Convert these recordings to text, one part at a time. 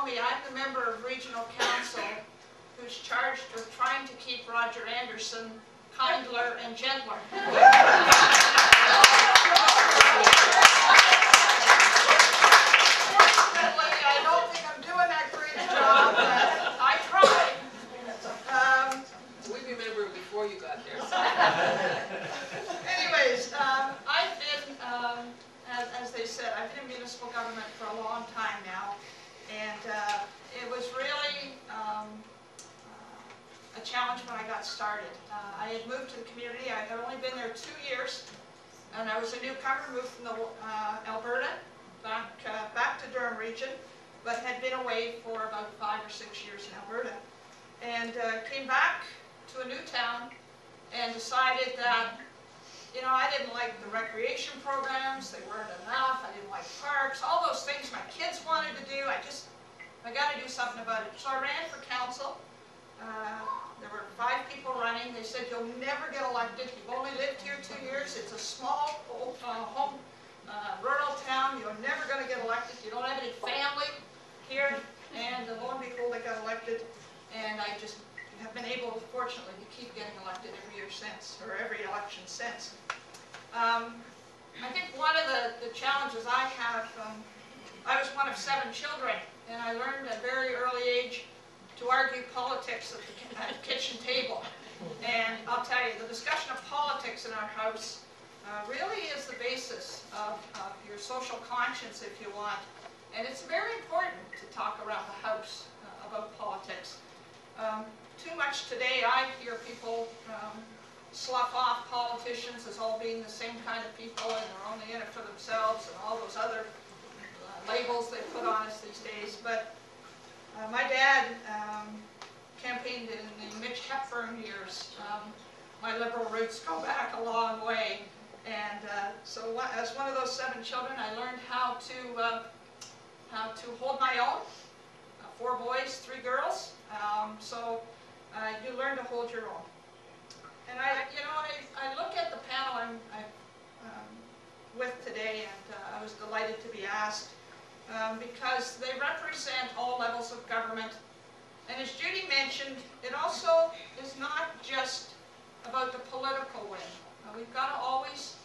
me I'm the member of Regional Council who's charged with trying to keep Roger Anderson kindler and gentler. Unfortunately, I don't think I'm doing that great a job, but I tried. We remember before you got there. Anyways, I've been, as they said, I've been in municipal government for a long time now, and it was really a challenge when I got started. I had moved to the community. I had only been there 2 years, and I was a newcomer, moved from Alberta back to Durham region, but had been away for about 5 or 6 years in Alberta, and came back to a new town and decided that, you know, I didn't like the recreation programs. They weren't enough. I didn't like parks, all those things my kids wanted to do. I got to do something about it. So I ran for council. There were 5 people running. They said, you'll never get elected. You've only lived here 2 years. It's a small, old, rural town. You're never going to get elected. You don't have any family here. And lo and behold, I got elected. And I just have been able, fortunately, to keep getting elected every year since, or every election since. I think one of the challenges I have, I was one of 7 children, and I learned at a very early age to argue politics at the kitchen table. And I'll tell you, the discussion of politics in our house really is the basis of your social conscience, if you want. And it's very important to talk around the house about politics. Too much today, I hear people slough off politicians as all being the same kind of people and they're only in it for themselves and all those other labels they put on us these days. But my dad campaigned in the Mitch Hepburn years. My liberal roots go back a long way. And so as one of those 7 children, I learned how to hold my own. 4 boys, 3 girls. You learn to hold your own. And I look at the panel I'm with today, and I was delighted to be asked because they represent all levels of government. And as Judy mentioned, it also is not just about the political wing. We've got to always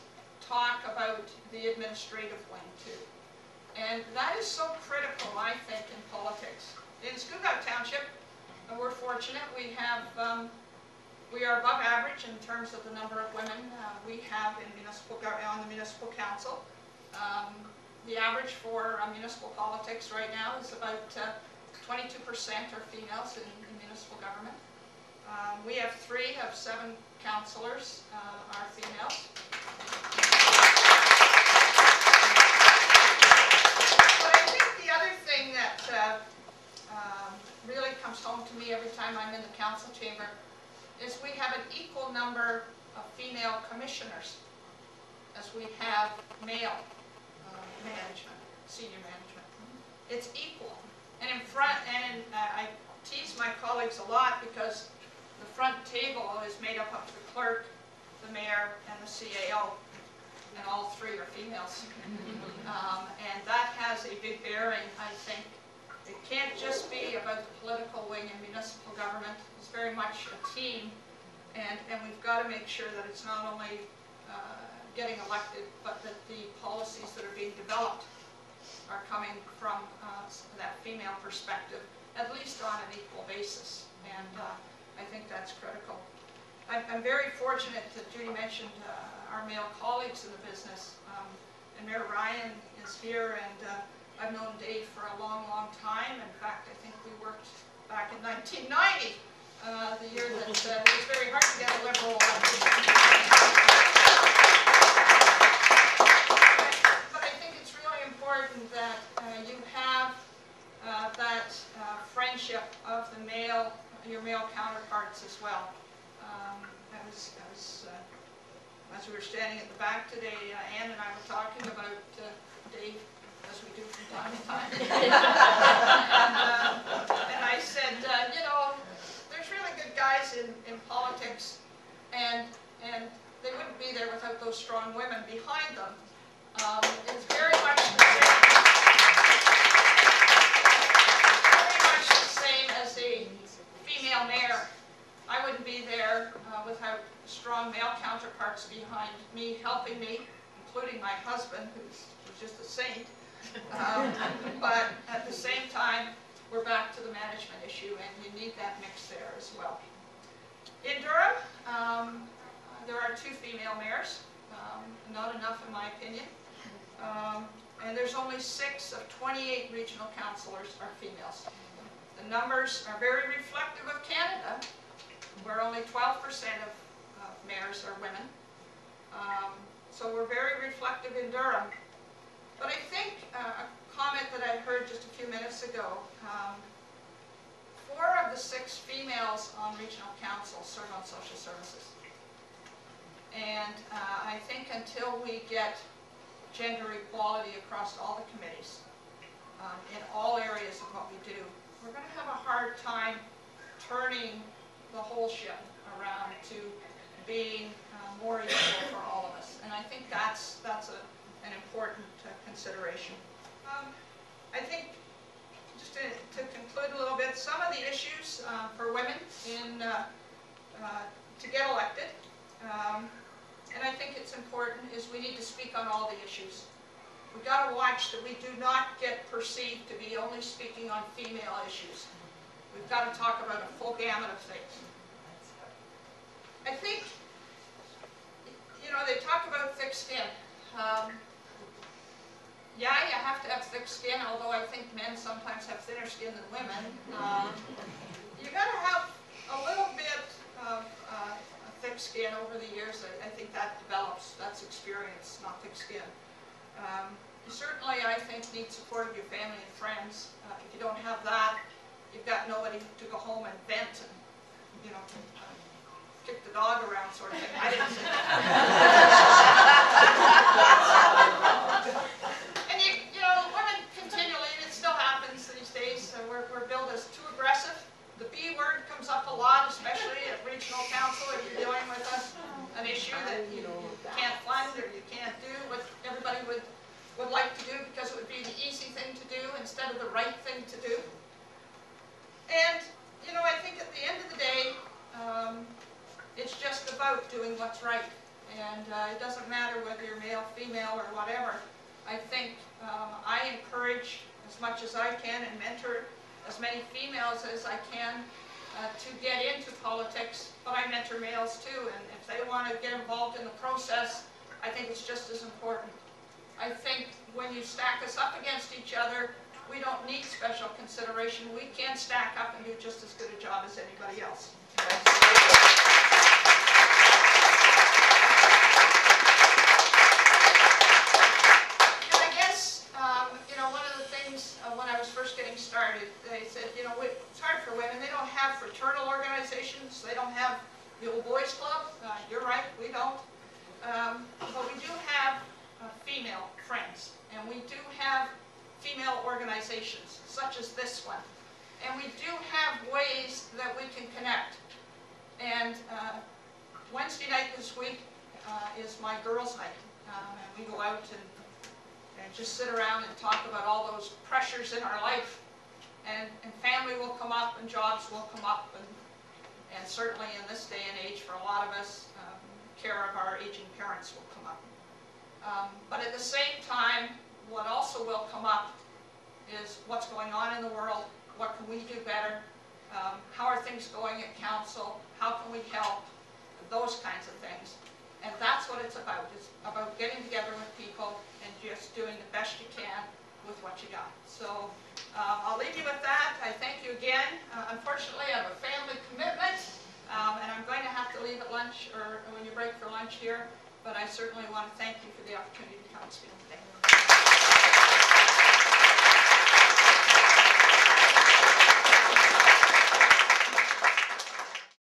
talk about the administrative wing too. And that is so critical, I think, in politics. In Scugog Township, we're fortunate. We are above average in terms of the number of women we have in on the municipal council. The average for municipal politics right now is about 22% are females in municipal government. We have 3 of 7 councillors are females. But I think the other thing that really comes home to me every time I'm in the council chamber is we have an equal number of female commissioners as we have male management, senior management. It's equal. And in front, and I tease my colleagues a lot because the front table is made up of the clerk, the mayor, and the CAO, and all 3 are females. And that has a big bearing, I think. It can't just be about the political wing in municipal government. It's very much a team, and we've got to make sure that it's not only getting elected, but that the policies that are being developed are coming from that female perspective, at least on an equal basis. And I think that's critical. I'm very fortunate that Judy mentioned our male colleagues in the business, and Mayor Ryan is here, and I've known Dave for a long, long time. In fact, I think we worked back in 1990, the year that it was very hard to get a Liberal election. But I think it's really important that you have that friendship of the your male counterparts as well. As we were standing at the back today, Ann and I were talking about Dave, as we do from time to time. And I said, you know, there's really good guys in politics, and they wouldn't be there without those strong women behind them. It's very much the same. helping me, including my husband, who's just a saint. But at the same time, we're back to the management issue, and you need that mix there as well. In Durham, there are 2 female mayors, not enough in my opinion. And there's only 6 of 28 regional councillors are females. The numbers are very reflective of Canada, where only 12% of mayors are women. So we're very reflective in Durham. But I think a comment that I heard just a few minutes ago, 4 of the 6 females on regional council serve on social services. And I think until we get gender equality across all the committees, in all areas of what we do, we're going to have a hard time turning the whole ship around to being more equal for all of us. And I think that's an important consideration. I think, just to conclude a little bit, some of the issues for women to get elected, and I think it's important, is we need to speak on all the issues. We've got to watch that we do not get perceived to be only speaking on female issues. We've got to talk about a full gamut of things. I think, you know, they talk about thick skin. Yeah, you have to have thick skin, although I think men sometimes have thinner skin than women. You've got to have a little bit of thick skin over the years. I think that develops. That's experience, not thick skin. You certainly, I think, need support of your family and friends. If you don't have that, you've got nobody to go home and vent and, you know, kick the dog around sort of thing. I didn't say that. And you know, women continually, and it still happens these days, we're billed as too aggressive. The B word comes up a lot, especially at regional council, if you're dealing with an issue that you can't fund or you can't do what everybody would like to do, because it would be the easy thing to do instead of the right thing to do. And, you know, I think at the end of the day, it's just about doing what's right. And it doesn't matter whether you're male, female, or whatever. I think I encourage as much as I can and mentor as many females as I can to get into politics, but I mentor males too, and if they want to get involved in the process, I think it's just as important. I think when you stack us up against each other, we don't need special consideration. We can stack up and do just as good a job as anybody else. When I was first getting started, they said, you know, it's hard for women. They don't have fraternal organizations. They don't have the old boys club. You're right, we don't. But we do have female friends, and we do have female organizations, such as this one. And we do have ways that we can connect. And Wednesday night this week is my girls' night. And we go out and just sit around and talk about all those pressures in our life. And family will come up, and jobs will come up, and certainly in this day and age for a lot of us, care of our aging parents will come up. But at the same time, what also will come up is what's going on in the world, what can we do better, how are things going at council, how can we help, those kinds of things. And that's what it's about. It's about getting together with people and just doing the best you can with what you got. So I'll leave you with that. I thank you again. Unfortunately, I have a family commitment, and I'm going to have to leave at lunch, or when you break for lunch here, but I certainly want to thank you for the opportunity to come and speak today.